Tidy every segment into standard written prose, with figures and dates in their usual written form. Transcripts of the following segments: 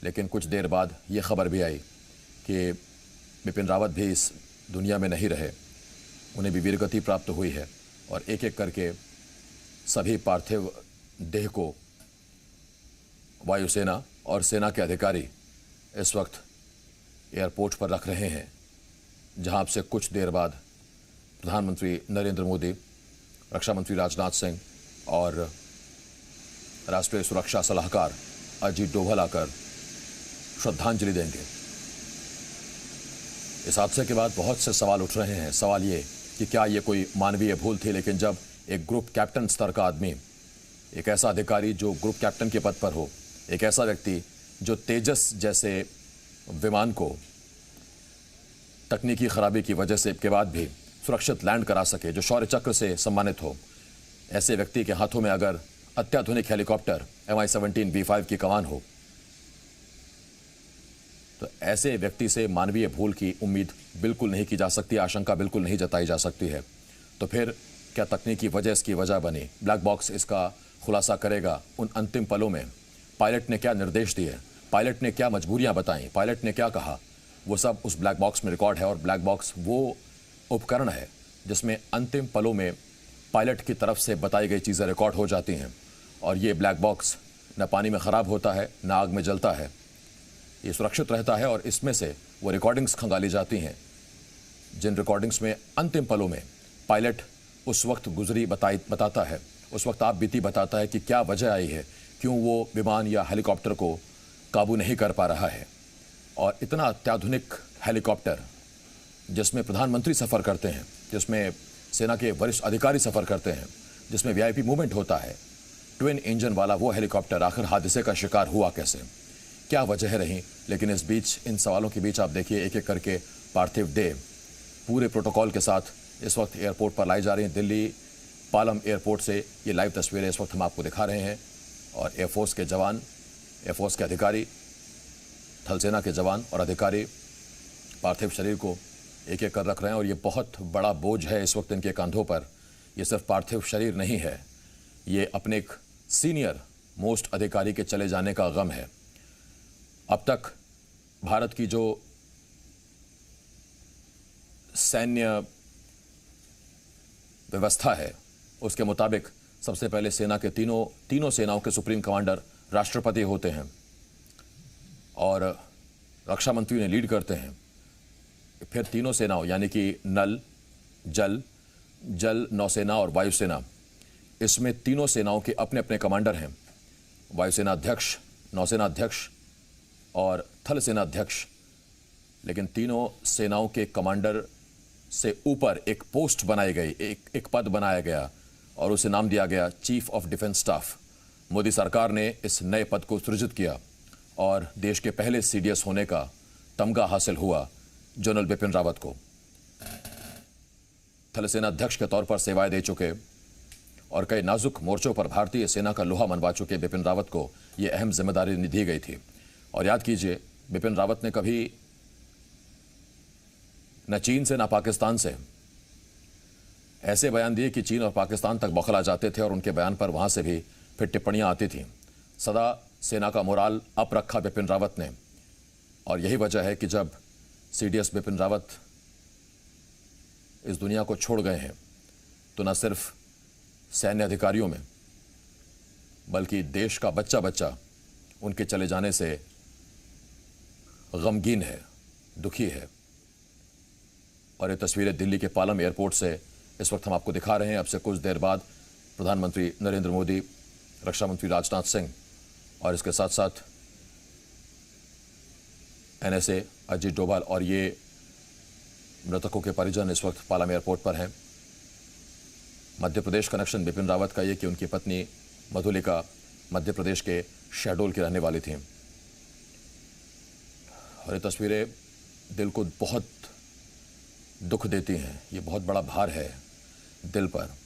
लेकिन कुछ देर बाद ये खबर भी आई कि बिपिन रावत भी इस दुनिया में नहीं रहे, उन्हें भी वीरगति प्राप्त हुई है और एक एक करके सभी पार्थिव देह को वायुसेना और सेना के अधिकारी इस वक्त एयरपोर्ट पर रख रहे हैं, जहां से कुछ देर बाद प्रधानमंत्री नरेंद्र मोदी, रक्षा मंत्री राजनाथ सिंह और राष्ट्रीय सुरक्षा सलाहकार अजीत डोभाल आकर श्रद्धांजलि देंगे। इस हादसे के बाद बहुत से सवाल उठ रहे हैं। सवाल ये कि क्या ये कोई मानवीय भूल थी, लेकिन जब एक ग्रुप कैप्टन स्तर का आदमी, एक ऐसा अधिकारी जो ग्रुप कैप्टन के पद पर हो, एक ऐसा व्यक्ति जो तेजस जैसे विमान को तकनीकी खराबी की वजह से के बाद भी सुरक्षित लैंड करा सके, जो शौर्य चक्र से सम्मानित हो, ऐसे व्यक्ति के हाथों में अगर अत्याधुनिक हेलीकॉप्टर MI-17 V5 की कमान हो, तो ऐसे व्यक्ति से मानवीय भूल की उम्मीद बिल्कुल नहीं की जा सकती, आशंका बिल्कुल नहीं जताई जा सकती है। तो फिर क्या तकनीकी वजह इसकी वजह बनी? ब्लैक बॉक्स इसका खुलासा करेगा। उन अंतिम पलों में पायलट ने क्या निर्देश दिए, पायलट ने क्या मजबूरियां बताई, पायलट ने क्या कहा, वो सब उस ब्लैक बॉक्स में रिकॉर्ड है। और ब्लैक बॉक्स वो उपकरण है जिसमें अंतिम पलों में पायलट की तरफ से बताई गई चीज़ें रिकॉर्ड हो जाती हैं। और ये ब्लैक बॉक्स न पानी में ख़राब होता है, न आग में जलता है, ये सुरक्षित रहता है। और इसमें से वो रिकॉर्डिंग्स खंगाली जाती हैं, जिन रिकॉर्डिंग्स में अंतिम पलों में पायलट उस वक्त गुजरी बताता है, उस वक्त आप बीती बताता है कि क्या वजह आई है, क्यों वो विमान या हेलीकॉप्टर को काबू नहीं कर पा रहा है। और इतना अत्याधुनिक हेलीकॉप्टर जिसमें प्रधानमंत्री सफ़र करते हैं, जिसमें सेना के वरिष्ठ अधिकारी सफ़र करते हैं, जिसमें VIP मूवमेंट होता है, ट्विन इंजन वाला वो हेलीकॉप्टर आखिर हादसे का शिकार हुआ कैसे, क्या वजह रही? लेकिन इस बीच, इन सवालों के बीच आप देखिए एक एक करके पार्थिव देह पूरे प्रोटोकॉल के साथ इस वक्त एयरपोर्ट पर लाई जा रही हैं। दिल्ली पालम एयरपोर्ट से ये लाइव तस्वीरें इस वक्त हम आपको दिखा रहे हैं। और एयरफोर्स के जवान, एयरफोर्स के अधिकारी, थल सेना के जवान और अधिकारी पार्थिव शरीर को एक एक कर रख रहे हैं। और ये बहुत बड़ा बोझ है इस वक्त इनके कंधों पर। ये सिर्फ पार्थिव शरीर नहीं है, ये अपने एक सीनियर मोस्ट अधिकारी के चले जाने का गम है। अब तक भारत की जो सैन्य व्यवस्था है उसके मुताबिक सबसे पहले सेना के तीनों सेनाओं के सुप्रीम कमांडर राष्ट्रपति होते हैं और रक्षा मंत्री ने लीड करते हैं। फिर तीनों सेनाओं यानी कि नल, जल, नौसेना और वायुसेना, इसमें तीनों सेनाओं के अपने अपने कमांडर हैं। वायुसेना अध्यक्ष, नौसेना अध्यक्ष और थल सेना अध्यक्ष। लेकिन तीनों सेनाओं के कमांडर से ऊपर एक पोस्ट बनाई गई, एक पद बनाया गया और उसे नाम दिया गया chief of defence staff. Modi सरकार ने इस नए पद को सृजित किया और देश के पहले CDS होने का तमगा हासिल हुआ जनरल बिपिन रावत को। थल सेना अध्यक्ष के तौर पर सेवाएं दे चुके और कई नाजुक मोर्चों पर भारतीय सेना का लोहा मनवा चुके बिपिन रावत को यह अहम जिम्मेदारी दी गई थी। और याद कीजिए, बिपिन रावत ने कभी न चीन से न पाकिस्तान से ऐसे बयान दिए कि चीन और पाकिस्तान तक बौखला जाते थे और उनके बयान पर वहां से भी फिर टिप्पणियां आती थीं। सदा सेना का मोराल अप रखा बिपिन रावत ने। और यही वजह है कि जब CDS बिपिन रावत इस दुनिया को छोड़ गए हैं, तो न सिर्फ सैन्य अधिकारियों में बल्कि देश का बच्चा बच्चा उनके चले जाने से गमगीन है, दुखी है। और ये तस्वीरें दिल्ली के पालम एयरपोर्ट से इस वक्त हम आपको दिखा रहे हैं। अब से कुछ देर बाद प्रधानमंत्री नरेंद्र मोदी, रक्षा मंत्री राजनाथ सिंह और इसके साथ साथ NSA अजीत डोभाल और ये मृतकों के परिजन इस वक्त पालम एयरपोर्ट पर हैं। मध्य प्रदेश कनेक्शन बिपिन रावत का ये कि उनकी पत्नी मधुलिका मध्य प्रदेश के शहडोल की रहने वाली थी। और ये तस्वीरें दिल को बहुत दुख देती हैं। ये बहुत बड़ा भार है दिल पर।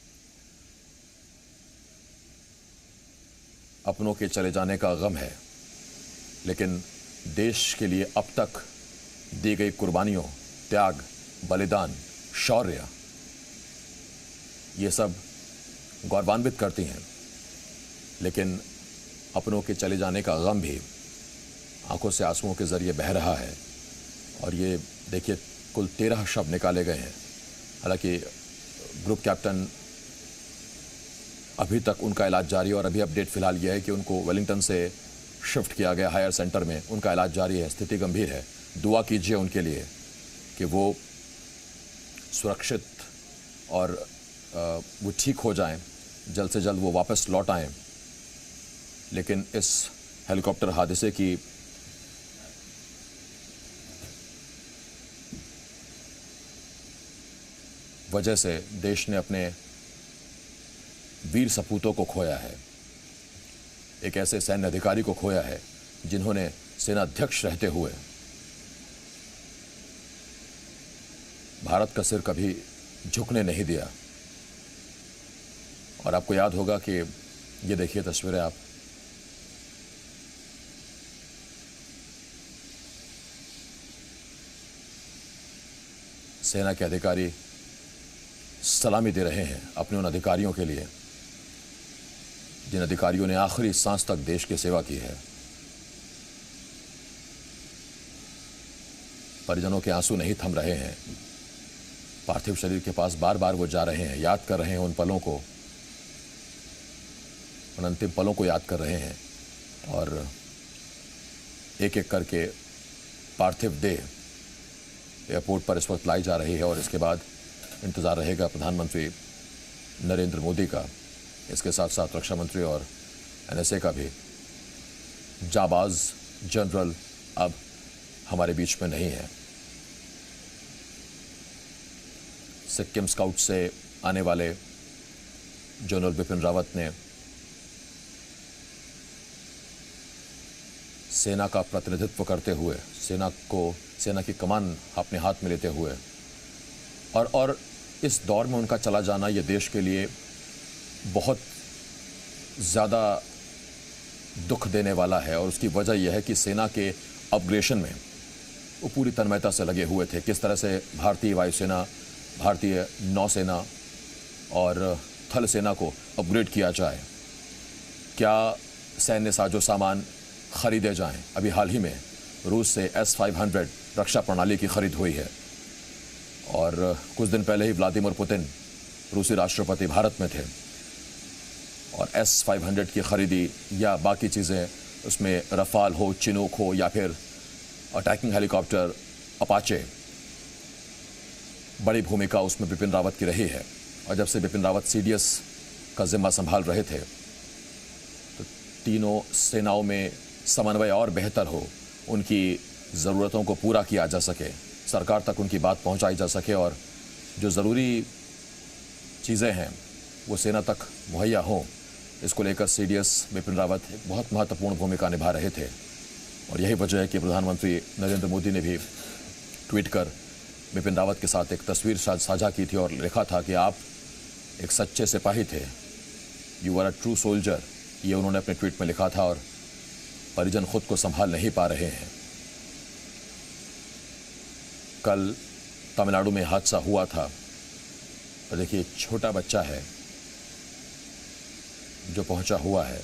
अपनों के चले जाने का गम है, लेकिन देश के लिए अब तक दी गई कुर्बानियों, त्याग, बलिदान, शौर्य, ये सब गौरवान्वित करती हैं। लेकिन अपनों के चले जाने का गम भी आंखों से आंसुओं के जरिए बह रहा है। और ये देखिए कुल 13 शव निकाले गए हैं। हालांकि ग्रुप कैप्टन अभी तक उनका इलाज जारी है और अभी अपडेट फिलहाल यह है कि उनको वेलिंगटन से शिफ्ट किया गया हायर सेंटर में। उनका इलाज जारी है, स्थिति गंभीर है। दुआ कीजिए उनके लिए कि वो सुरक्षित और वो ठीक हो जाएं, जल्द से जल्द वो वापस लौट आएं। लेकिन इस हेलीकॉप्टर हादसे की वजह से देश ने अपने वीर सपूतों को खोया है। एक ऐसे सैन्य अधिकारी को खोया है जिन्होंने सेना अध्यक्ष रहते हुए भारत का सिर कभी झुकने नहीं दिया। और आपको याद होगा कि ये देखिए तस्वीरें आप, सेना के अधिकारी सलामी दे रहे हैं अपने उन अधिकारियों के लिए जिन अधिकारियों ने आखिरी सांस तक देश की सेवा की है। परिजनों के आंसू नहीं थम रहे हैं। पार्थिव शरीर के पास बार बार वो जा रहे हैं, याद कर रहे हैं उन पलों को, उन अंतिम पलों को याद कर रहे हैं। और एक एक करके पार्थिव देह एयरपोर्ट पर इस वक्त लाई जा रही है और इसके बाद इंतज़ार रहेगा प्रधानमंत्री नरेंद्र मोदी का, इसके साथ साथ रक्षा मंत्री और एनएसए का भी। जाबाज जनरल अब हमारे बीच में नहीं है। सिक्किम स्काउट से आने वाले जनरल बिपिन रावत ने सेना का प्रतिनिधित्व करते हुए, सेना की कमान अपने हाथ में लेते हुए, और इस दौर में उनका चला जाना ये देश के लिए बहुत ज़्यादा दुख देने वाला है। और उसकी वजह यह है कि सेना के अपग्रेडेशन में वो पूरी तन्मयता से लगे हुए थे। किस तरह से भारतीय वायुसेना, भारतीय नौसेना और थल सेना को अपग्रेड किया जाए, क्या सैन्य साजो सामान खरीदे जाएं। अभी हाल ही में रूस से S-500 रक्षा प्रणाली की खरीद हुई है और कुछ दिन पहले ही व्लादिमीर पुतिन रूसी राष्ट्रपति भारत में थे और S-500 की खरीदी या बाकी चीज़ें, उसमें रफाल हो, चिनूक हो या फिर अटैकिंग हेलीकॉप्टर अपाचे, बड़ी भूमिका उसमें बिपिन रावत की रही है। और जब से बिपिन रावत CDS का जिम्मा संभाल रहे थे तो तीनों सेनाओं में समन्वय और बेहतर हो, उनकी ज़रूरतों को पूरा किया जा सके, सरकार तक उनकी बात पहुंचाई जा सके और जो ज़रूरी चीज़ें हैं वो सेना तक मुहैया हों, इसको लेकर CDS बिपिन रावत एक बहुत महत्वपूर्ण भूमिका निभा रहे थे। और यही वजह है कि प्रधानमंत्री नरेंद्र मोदी ने भी ट्वीट कर बिपिन रावत के साथ एक तस्वीर साझा की थी और लिखा था कि आप एक सच्चे सिपाही थे, you are a true soldier. ये उन्होंने अपने ट्वीट में लिखा था और परिजन खुद को संभाल नहीं पा रहे हैं। कल तमिलनाडु में हादसा हुआ था और देखिए एक छोटा बच्चा है जो पहुंचा हुआ है।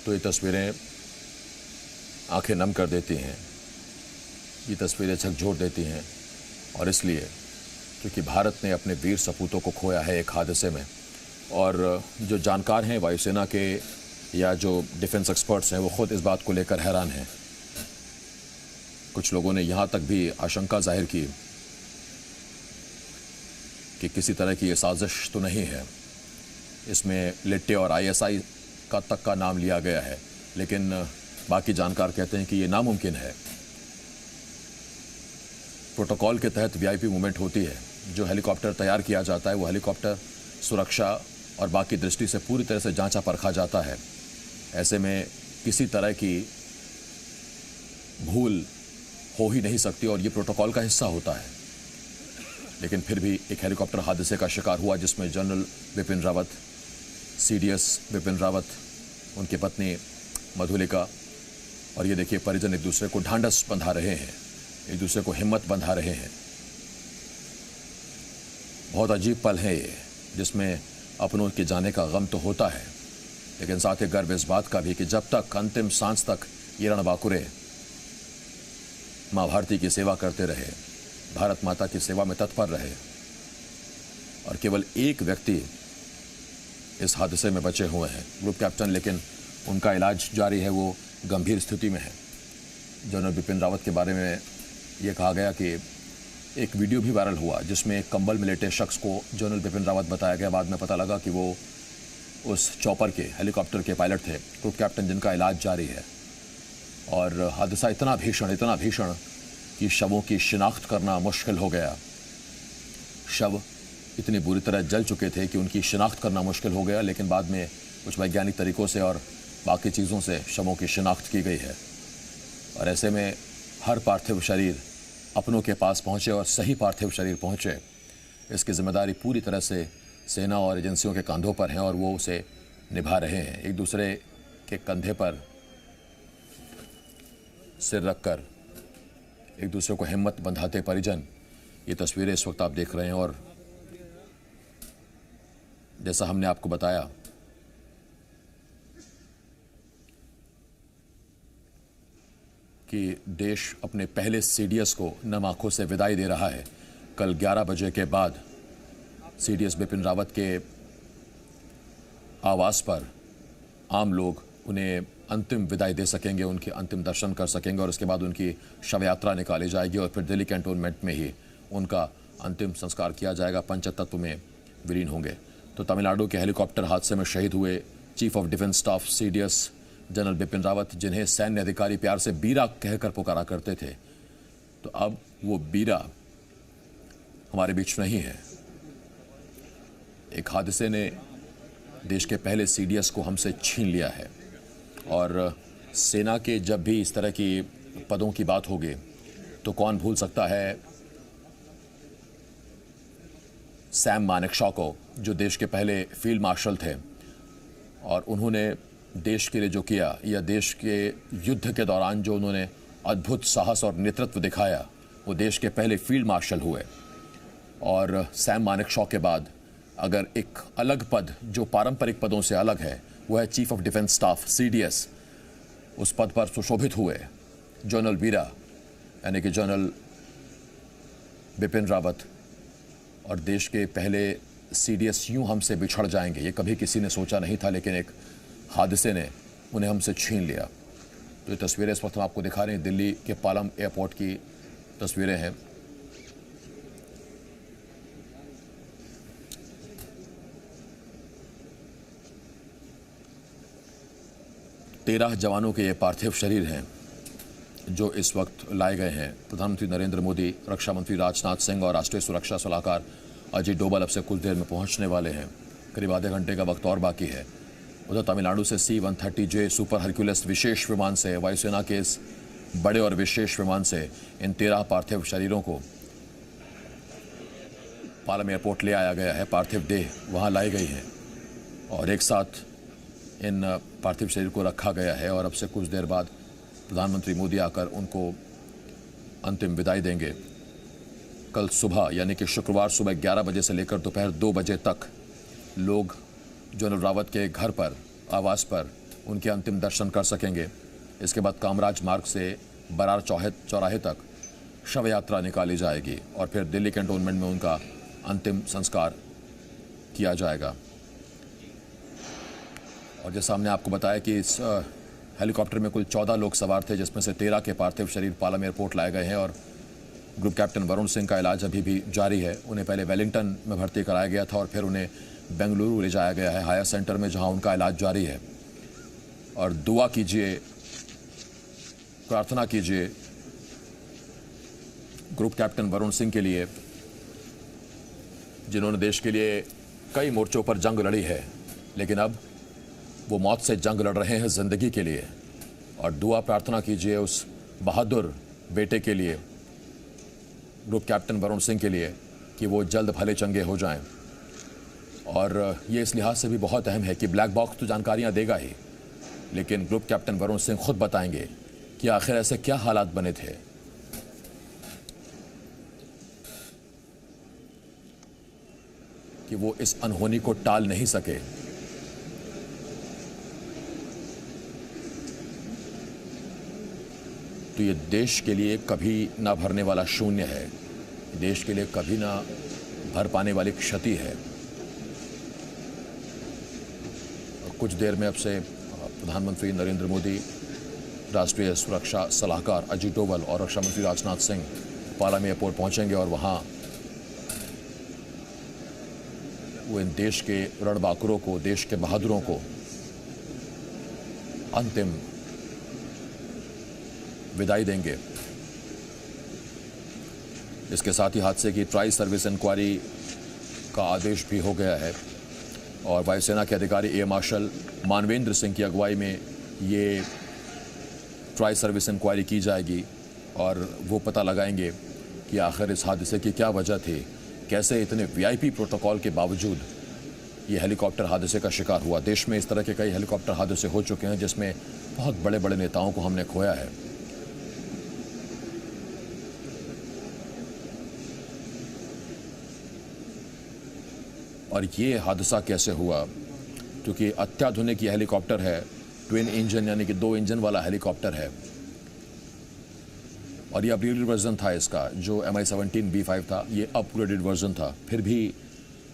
तो ये तस्वीरें आंखें नम कर देती हैं, ये तस्वीरें झकझोर देती हैं। और इसलिए क्योंकि भारत ने अपने वीर सपूतों को खोया है एक हादसे में। और जो जानकार हैं वायुसेना के या जो डिफेंस एक्सपर्ट्स हैं वो ख़ुद इस बात को लेकर हैरान हैं। कुछ लोगों ने यहाँ तक भी आशंका जाहिर की कि किसी तरह की ये साजिश तो नहीं है, इसमें लिट्टे और ISI का तक का नाम लिया गया है, लेकिन बाकी जानकार कहते हैं कि ये नामुमकिन है। प्रोटोकॉल के तहत VIP मूवमेंट होती है। जो हेलीकॉप्टर तैयार किया जाता है वो हेलीकॉप्टर सुरक्षा और बाकी दृष्टि से पूरी तरह से जांचा परखा जाता है। ऐसे में किसी तरह की भूल हो ही नहीं सकती और ये प्रोटोकॉल का हिस्सा होता है। लेकिन फिर भी एक हेलीकॉप्टर हादसे का शिकार हुआ जिसमें जनरल बिपिन रावत, CDS बिपिन रावत, उनकी पत्नी मधुलिका और ये देखिए परिजन एक दूसरे को ढांढस बंधा रहे हैं, एक दूसरे को हिम्मत बंधा रहे हैं। बहुत अजीब पल है ये, जिसमें अपनों के जाने का गम तो होता है, लेकिन साथ ही गर्व इस बात का भी कि जब तक अंतिम सांस तक ये रणबांकुरे माँ भारती की सेवा करते रहे, भारत माता की सेवा में तत्पर रहे, और केवल एक व्यक्ति इस हादसे में बचे हुए हैं, ग्रुप कैप्टन, लेकिन उनका इलाज जारी है, वो गंभीर स्थिति में है। जनरल बिपिन रावत के बारे में ये कहा गया कि एक वीडियो भी वायरल हुआ जिसमें एक कंबल में लेटे शख्स को जनरल बिपिन रावत बताया गया। बाद में पता लगा कि वो उस चॉपर के, हेलीकॉप्टर के पायलट थे, ग्रुप कैप्टन, जिनका इलाज जारी है। और हादसा इतना भीषण कि शवों की शिनाख्त करना मुश्किल हो गया। शव इतनी बुरी तरह जल चुके थे कि उनकी शिनाख्त करना मुश्किल हो गया, लेकिन बाद में कुछ वैज्ञानिक तरीकों से और बाकी चीज़ों से शवों की शिनाख्त की गई है। और ऐसे में हर पार्थिव शरीर अपनों के पास पहुंचे और सही पार्थिव शरीर पहुंचे, इसकी जिम्मेदारी पूरी तरह से सेना और एजेंसियों के कंधों पर है और वो उसे निभा रहे हैं। एक दूसरे के कंधे पर सिर रखकर एक दूसरे को हिम्मत बंधाते परिजन, ये तस्वीरें इस वक्त आप देख रहे हैं। और जैसा हमने आपको बताया कि देश अपने पहले सीडीएस को नम आंखों से विदाई दे रहा है। कल 11 बजे के बाद सीडीएस बिपिन रावत के आवास पर आम लोग उन्हें अंतिम विदाई दे सकेंगे, उनके अंतिम दर्शन कर सकेंगे, और उसके बाद उनकी शव यात्रा निकाली जाएगी और फिर दिल्ली कैंटोनमेंट में ही उनका अंतिम संस्कार किया जाएगा, पंचतत्व में विलीन होंगे। तो तमिलनाडु के हेलीकॉप्टर हादसे में शहीद हुए chief of defence staff CDS general Bipin Rawat, जिन्हें सैन्य अधिकारी प्यार से बीरा कहकर पुकारा करते थे, तो अब वो बीरा हमारे बीच नहीं है। एक हादसे ने देश के पहले सीडीएस को हमसे छीन लिया है। और सेना के जब भी इस तरह की पदों की बात होगी तो कौन भूल सकता है सैम मानेकशॉ को, जो देश के पहले फील्ड मार्शल थे, और उन्होंने देश के लिए जो किया, या देश के युद्ध के दौरान जो उन्होंने अद्भुत साहस और नेतृत्व दिखाया, वो देश के पहले फील्ड मार्शल हुए। और सैम मानेकशॉ के बाद अगर एक अलग पद जो पारंपरिक पदों से अलग है, वो है chief of defence staff CDS, उस पद पर सुशोभित हुए जनरल बीरा, यानी कि जनरल बिपिन रावत। और देश के पहले सीडीएस यूं हमसे बिछड़ जाएंगे, ये कभी किसी ने सोचा नहीं था, लेकिन एक हादसे ने उन्हें हमसे छीन लिया। तो ये तस्वीरें इस वक्त हम आपको दिखा रहे हैं, दिल्ली के पालम एयरपोर्ट की तस्वीरें हैं। तेरह जवानों के ये पार्थिव शरीर हैं जो इस वक्त लाए गए हैं। प्रधानमंत्री नरेंद्र मोदी, रक्षा मंत्री राजनाथ सिंह और राष्ट्रीय सुरक्षा सलाहकार अजीत डोभाल अब से कुछ देर में पहुंचने वाले हैं। करीब आधे घंटे का वक्त और बाकी है। उधर तमिलनाडु से C-130J सुपर हरक्यूलिस विशेष विमान से, वायुसेना के इस बड़े और विशेष विमान से इन 13 पार्थिव शरीरों को पालम एयरपोर्ट ले आया गया है। पार्थिव देह वहां लाई गई है और एक साथ इन पार्थिव शरीर को रखा गया है। और अब से कुछ देर बाद प्रधानमंत्री मोदी आकर उनको अंतिम विदाई देंगे। कल सुबह, यानी कि शुक्रवार सुबह 11 बजे से लेकर दोपहर 2 बजे तक लोग जनरल रावत के घर पर, आवास पर उनके अंतिम दर्शन कर सकेंगे। इसके बाद कामराज मार्ग से बरार चौराहे तक शव यात्रा निकाली जाएगी और फिर दिल्ली कैंटोनमेंट में उनका अंतिम संस्कार किया जाएगा। और जैसा हमने आपको बताया कि इस हेलीकॉप्टर में कुल 14 लोग सवार थे, जिसमें से 13 के पार्थिव शरीर पालम एयरपोर्ट लाए गए हैं। और ग्रुप कैप्टन वरुण सिंह का इलाज अभी भी जारी है। उन्हें पहले वेलिंगटन में भर्ती कराया गया था और फिर उन्हें बेंगलुरु ले जाया गया है हायर सेंटर में, जहां उनका इलाज जारी है। और दुआ कीजिए, प्रार्थना कीजिए ग्रुप कैप्टन वरुण सिंह के लिए, जिन्होंने देश के लिए कई मोर्चों पर जंग लड़ी है, लेकिन अब वो मौत से जंग लड़ रहे हैं जिंदगी के लिए। और दुआ प्रार्थना कीजिए उस बहादुर बेटे के लिए, ग्रुप कैप्टन वरुण सिंह के लिए, कि वो जल्द भले चंगे हो जाएं। और ये इस लिहाज से भी बहुत अहम है कि ब्लैक बॉक्स तो जानकारियां देगा ही, लेकिन ग्रुप कैप्टन वरुण सिंह खुद बताएंगे कि आखिर ऐसे क्या हालात बने थे। कि वो इस अनहोनी को टाल नहीं सके। तो ये देश के लिए कभी ना भरने वाला शून्य है, देश के लिए कभी ना भर पाने वाली क्षति है। और कुछ देर में अब से प्रधानमंत्री नरेंद्र मोदी, राष्ट्रीय सुरक्षा सलाहकार अजीत डोभाल और रक्षा मंत्री राजनाथ सिंह पालाम एयरपोर्ट पहुंचेंगे और वहां वो इन देश के रणबांकुरों को, देश के बहादुरों को अंतिम विदाई देंगे। इसके साथ ही हादसे की ट्राई सर्विस इंक्वायरी का आदेश भी हो गया है और वायुसेना के अधिकारी एयर मार्शल मानवेंद्र सिंह की अगुवाई में ये ट्राई सर्विस इंक्वायरी की जाएगी और वो पता लगाएंगे कि आखिर इस हादसे की क्या वजह थी, कैसे इतने वीआईपी प्रोटोकॉल के बावजूद ये हेलीकॉप्टर हादसे का शिकार हुआ। देश में इस तरह के कई हेलीकॉप्टर हादसे हो चुके हैं जिसमें बहुत बड़े बड़े नेताओं को हमने खोया है। और ये हादसा कैसे हुआ, क्योंकि अत्याधुनिक ये हेलीकॉप्टर है, ट्विन इंजन यानी कि 2 इंजन वाला हेलीकॉप्टर है और ये अपग्रेडेड वर्जन था इसका। जो Mi-17 B5 था ये अपग्रेडेड वर्जन था। फिर भी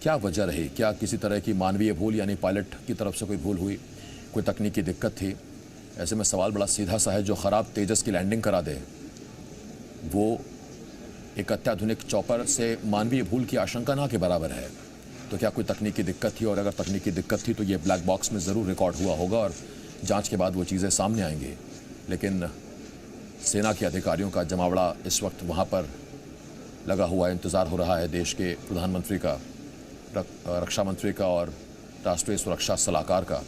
क्या वजह रही, क्या किसी तरह की मानवीय भूल यानी पायलट की तरफ से कोई भूल हुई, कोई तकनीकी दिक्कत थी? ऐसे में सवाल बड़ा सीधा सा है, जो ख़राब तेजस की लैंडिंग करा दे वो एक अत्याधुनिक चॉपर से मानवीय भूल की आशंका ना के बराबर है। तो क्या कोई तकनीकी दिक्कत थी, और अगर तकनीकी दिक्कत थी तो ये ब्लैक बॉक्स में ज़रूर रिकॉर्ड हुआ होगा और जांच के बाद वो चीज़ें सामने आएंगी। लेकिन सेना के अधिकारियों का जमावड़ा इस वक्त वहाँ पर लगा हुआ, इंतज़ार हो रहा है देश के प्रधानमंत्री का, रक्षा मंत्री का और राष्ट्रीय सुरक्षा सलाहकार का।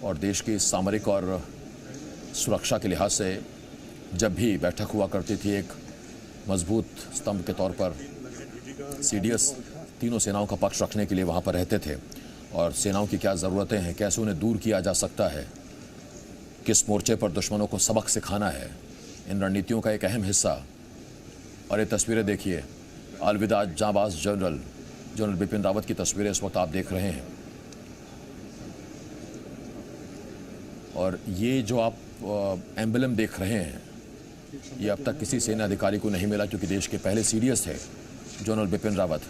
और देश की सामरिक और सुरक्षा के लिहाज से जब भी बैठक हुआ करती थी, एक मजबूत स्तंभ के तौर पर CDS तीनों सेनाओं का पक्ष रखने के लिए वहाँ पर रहते थे और सेनाओं की क्या ज़रूरतें हैं, कैसे उन्हें दूर किया जा सकता है, किस मोर्चे पर दुश्मनों को सबक सिखाना है, इन रणनीतियों का एक अहम हिस्सा। और ये तस्वीरें देखिए, अलविदा जांबाज जनरल बिपिन रावत की तस्वीरें इस वक्त आप देख रहे हैं। और ये जो आप एम्बलम देख रहे हैं, ये अब तक किसी सेना अधिकारी को नहीं मिला, क्योंकि देश के पहले CDS थे जनरल बिपिन रावत।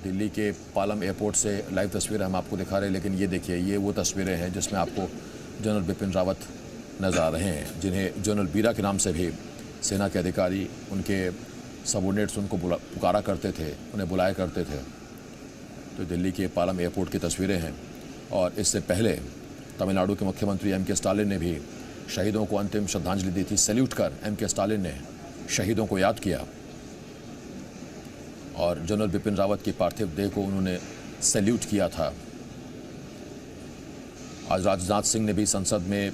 दिल्ली के पालम एयरपोर्ट से लाइव तस्वीरें हम आपको दिखा रहे हैं, लेकिन ये देखिए, ये वो तस्वीरें हैं जिसमें आपको जनरल बिपिन रावत नज़र आ रहे हैं, जिन्हें जनरल बीरा के नाम से भी सेना के अधिकारी, उनके सबऑर्डिनेट्स उनको पुकारा करते थे, उन्हें बुलाया करते थे। तो दिल्ली के पालम एयरपोर्ट की तस्वीरें हैं। और इससे पहले तमिलनाडु के मुख्यमंत्री M.K. स्टालिन ने भी शहीदों को अंतिम श्रद्धांजलि दी थी। सैल्यूट कर M.K. स्टालिन ने शहीदों को याद किया और जनरल बिपिन रावत की पार्थिव देह को उन्होंने सैल्यूट किया था। आज राजनाथ सिंह ने भी संसद में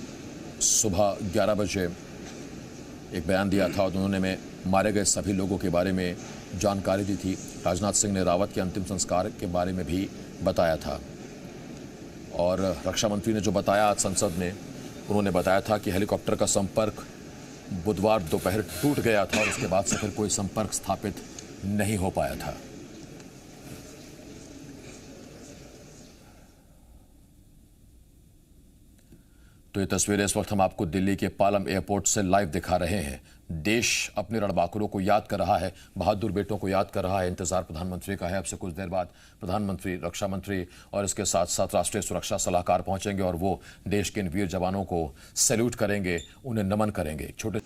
सुबह 11 बजे एक बयान दिया था और उन्होंने में मारे गए सभी लोगों के बारे में जानकारी दी थी। राजनाथ सिंह ने रावत के अंतिम संस्कार के बारे में भी बताया था। और रक्षा मंत्री ने जो बताया आज संसद में, उन्होंने बताया था कि हेलीकॉप्टर का संपर्क बुधवार दोपहर टूट गया था और उसके बाद से फिर कोई संपर्क स्थापित नहीं हो पाया था। तो ये तस्वीरें इस वक्त हम आपको दिल्ली के पालम एयरपोर्ट से लाइव दिखा रहे हैं। देश अपने रणबांकुरों को याद कर रहा है, बहादुर बेटों को याद कर रहा है। इंतजार प्रधानमंत्री का है। अब से कुछ देर बाद प्रधानमंत्री, रक्षा मंत्री और इसके साथ साथ राष्ट्रीय सुरक्षा सलाहकार पहुंचेंगे और वो देश के इन वीर जवानों को सैल्यूट करेंगे, उन्हें नमन करेंगे। छोटे